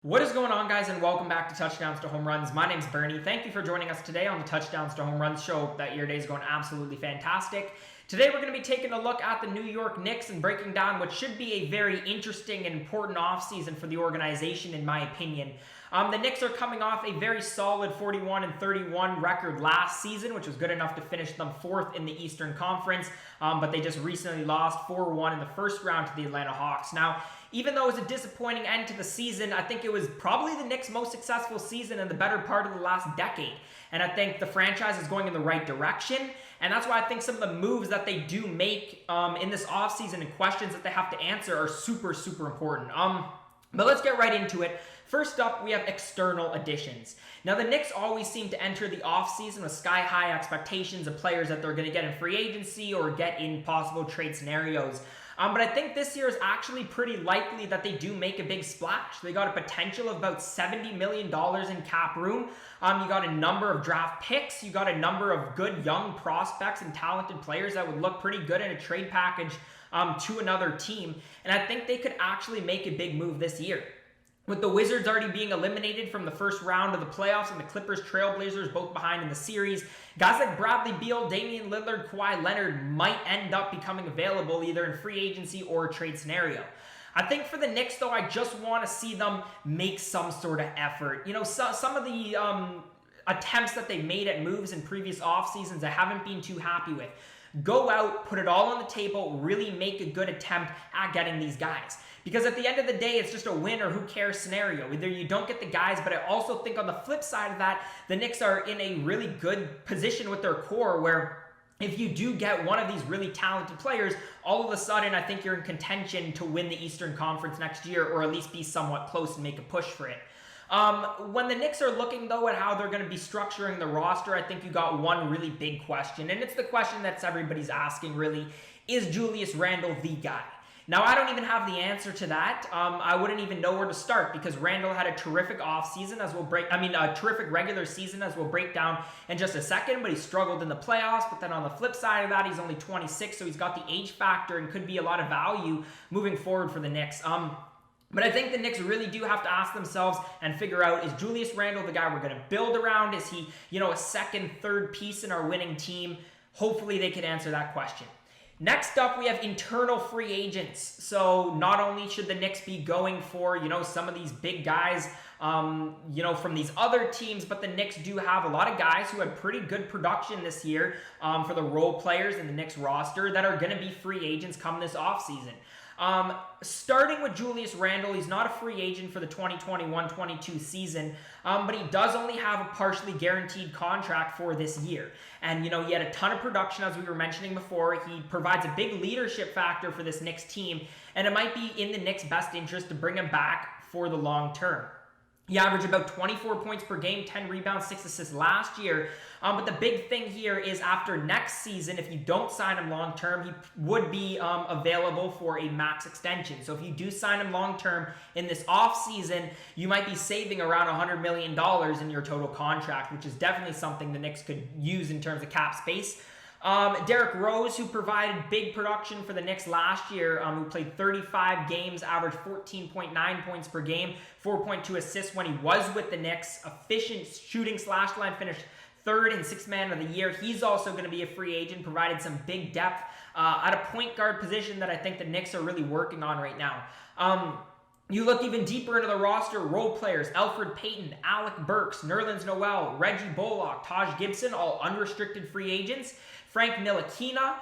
What is going on, guys, and welcome back to Touchdowns to Home Runs. My name's Bernie. Thank you for joining us today on the Touchdowns to Home Runs show. That your day is going absolutely fantastic. Today we're going to be taking a look at the New York Knicks and breaking down what should be a very interesting and important offseason for the organization, in my opinion. The Knicks are coming off a very solid 41-31 record last season, which was good enough to finish them fourth in the Eastern Conference, but they just recently lost 4-1 in the first round to the Atlanta Hawks. Now, even though it was a disappointing end to the season, I think it was probably the Knicks' most successful season in the better part of the last decade. And I think the franchise is going in the right direction. And that's why I think some of the moves that they do make in this offseason and questions that they have to answer are super, super important. But let's get right into it. First up, we have external additions. Now, the Knicks always seem to enter the offseason with sky-high expectations of players that they're going to get in free agency or get in possible trade scenarios. But I think this year is actually pretty likely that they do make a big splash. They got a potential of about $70 million in cap room. You got a number of draft picks. You got a number of good young prospects and talented players that would look pretty good in a trade package to another team. And I think they could actually make a big move this year. With the Wizards already being eliminated from the first round of the playoffs and the Clippers, Trailblazers both behind in the series, guys like Bradley Beal, Damian Lillard, Kawhi Leonard might end up becoming available either in free agency or a trade scenario. I think for the Knicks, though, I just want to see them make some sort of effort. You know, some of the attempts that they made at moves in previous off seasons I haven't been too happy with. Go out, put it all on the table, really make a good attempt at getting these guys. Because at the end of the day, it's just a win or who cares scenario. Either you don't get the guys, but I also think on the flip side of that, the Knicks are in a really good position with their core where if you do get one of these really talented players, all of a sudden I think you're in contention to win the Eastern Conference next year or at least be somewhat close and make a push for it. When the Knicks are looking, though, at how they're going to be structuring the roster, I think you got one really big question, and it's the question that's everybody's asking, really. Is Julius Randle the guy? Now, I don't even have the answer to that. I wouldn't even know where to start because Randle had a terrific offseason a terrific regular season as we'll break down in just a second, but he struggled in the playoffs. But then on the flip side of that, he's only 26, so he's got the age factor and could be a lot of value moving forward for the Knicks. But I think the Knicks really do have to ask themselves and figure out, is Julius Randle the guy we're going to build around? Is he, a second, third piece in our winning team? Hopefully they can answer that question. Next up, we have internal free agents. So not only should the Knicks be going for, some of these big guys, from these other teams, but the Knicks do have a lot of guys who had pretty good production this year for the role players in the Knicks roster that are going to be free agents come this offseason. Starting with Julius Randle, he's not a free agent for the 2021-22 season, but he does only have a partially guaranteed contract for this year. And, he had a ton of production, as we were mentioning before. He provides a big leadership factor for this Knicks team, and it might be in the Knicks' best interest to bring him back for the long term. He averaged about 24 points per game, 10 rebounds, 6 assists last year. But the big thing here is after next season, if you don't sign him long-term, he would be available for a max extension. So if you do sign him long-term in this offseason, you might be saving around $100 million in your total contract, which is definitely something the Knicks could use in terms of cap space. Derrick Rose, who provided big production for the Knicks last year, who played 35 games, averaged 14.9 points per game, 4.2 assists when he was with the Knicks. Efficient shooting slash line, finished third and sixth man of the year. He's also going to be a free agent, provided some big depth at a point guard position that I think the Knicks are really working on right now. You look even deeper into the roster, role players, Elfrid Payton, Alec Burks, Nerlens Noel, Reggie Bullock, Taj Gibson, all unrestricted free agents. Frank Ntilikina,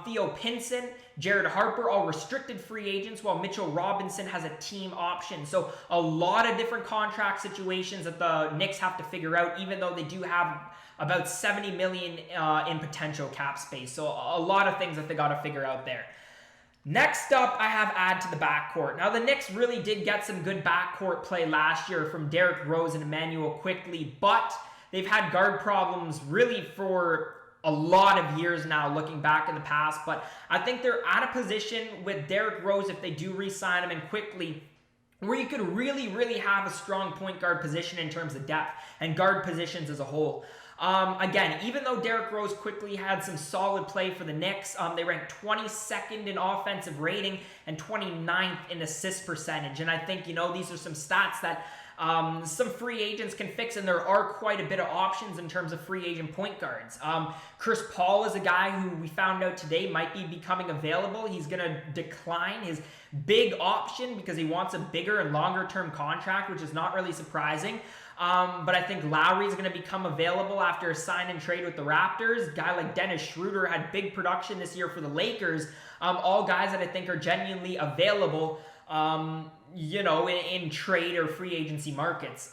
Theo Pinson, Jared Harper, all restricted free agents, while Mitchell Robinson has a team option. So a lot of different contract situations that the Knicks have to figure out, even though they do have about $70 million in potential cap space. So a lot of things that they got to figure out there. Next up, I have add to the backcourt. Now, the Knicks really did get some good backcourt play last year from Derrick Rose and Emmanuel Quickley, but they've had guard problems really for a lot of years now, looking back in the past. But I think they're at a position with Derrick Rose, if they do re-sign him, and Quickley, where you could really, really have a strong point guard position in terms of depth and guard positions as a whole. Again, even though Derrick Rose quickly had some solid play for the Knicks, they ranked 22nd in offensive rating and 29th in assist percentage. And I think, these are some stats that some free agents can fix, and there are quite a bit of options in terms of free agent point guards. Chris Paul is a guy who we found out today might be becoming available. He's going to decline his big option because he wants a bigger and longer term contract, which is not really surprising. But I think Lowry is going to become available after a sign and trade with the Raptors. A guy like Dennis Schroeder had big production this year for the Lakers. All guys that I think are genuinely available, in trade or free agency markets.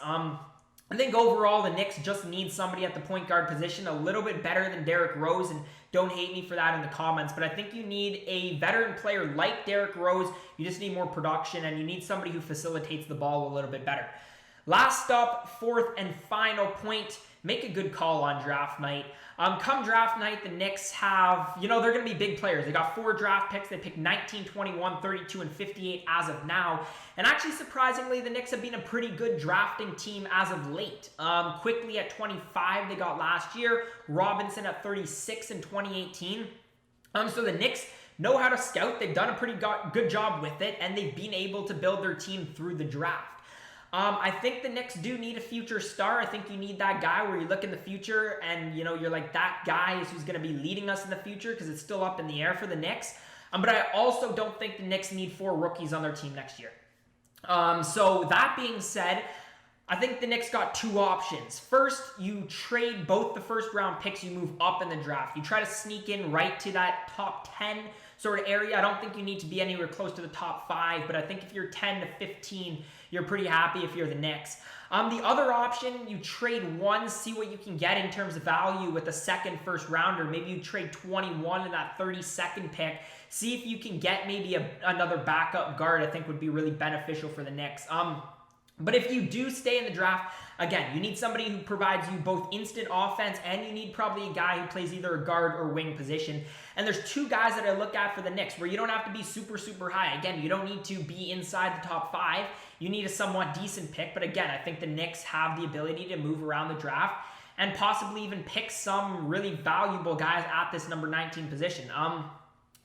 I think overall the Knicks just need somebody at the point guard position a little bit better than Derrick Rose, and don't hate me for that in the comments, but I think you need a veteran player like Derrick Rose. You just need more production, and you need somebody who facilitates the ball a little bit better. Last up, fourth and final point, make a good call on draft night. Come draft night, the Knicks have, they're going to be big players. They got 4 draft picks. They picked 19, 21, 32, and 58 as of now. And actually, surprisingly, the Knicks have been a pretty good drafting team as of late. Quickly at 25, they got last year. Robinson at 36 in 2018. So the Knicks know how to scout. They've done a pretty good job with it, and they've been able to build their team through the draft. I think the Knicks do need a future star. I think you need that guy where you look in the future and, you're like, that guy is who's going to be leading us in the future, because it's still up in the air for the Knicks. But I also don't think the Knicks need 4 rookies on their team next year. So that being said, I think the Knicks got 2 options. First, you trade both the first round picks, you move up in the draft. You try to sneak in right to that top 10 sort of area. I don't think you need to be anywhere close to the top 5, but I think if you're 10 to 15, you're pretty happy if you're the Knicks. The other option, you trade 1, see what you can get in terms of value with a second first rounder. Maybe you trade 21 in that 32nd pick. See if you can get maybe another backup guard. I think would be really beneficial for the Knicks. But if you do stay in the draft, again, you need somebody who provides you both instant offense, and you need probably a guy who plays either a guard or wing position. And there's 2 guys that I look at for the Knicks where you don't have to be super, super high. Again, you don't need to be inside the top 5. You need a somewhat decent pick. But again, I think the Knicks have the ability to move around the draft and possibly even pick some really valuable guys at this number 19 position.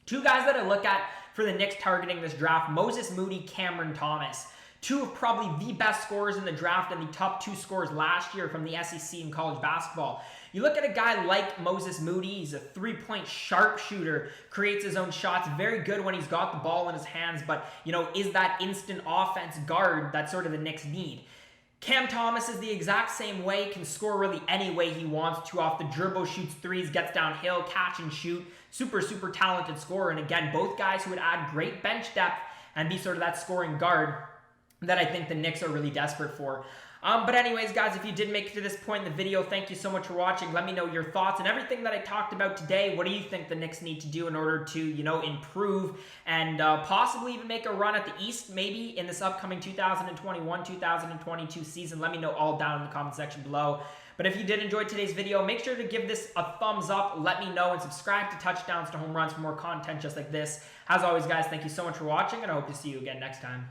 2 guys that I look at for the Knicks targeting this draft, Moses Moody, Cameron Thomas. 2 of probably the best scorers in the draft and the top 2 scorers last year from the SEC in college basketball. You look at a guy like Moses Moody, he's a 3-point sharpshooter, creates his own shots, very good when he's got the ball in his hands, but, is that instant offense guard that sort of the Knicks need. Cam Thomas is the exact same way, can score really any way he wants to off the dribble, shoots threes, gets downhill, catch and shoot. Super, super talented scorer. And again, both guys who would add great bench depth and be sort of that scoring guard that I think the Knicks are really desperate for. But anyways, guys, if you did make it to this point in the video, thank you so much for watching. Let me know your thoughts and everything that I talked about today. What do you think the Knicks need to do in order to, improve and possibly even make a run at the East maybe in this upcoming 2021-2022 season? Let me know all down in the comment section below. But if you did enjoy today's video, make sure to give this a thumbs up. Let me know and subscribe to Touchdowns to Home Runs for more content just like this. As always, guys, thank you so much for watching, and I hope to see you again next time.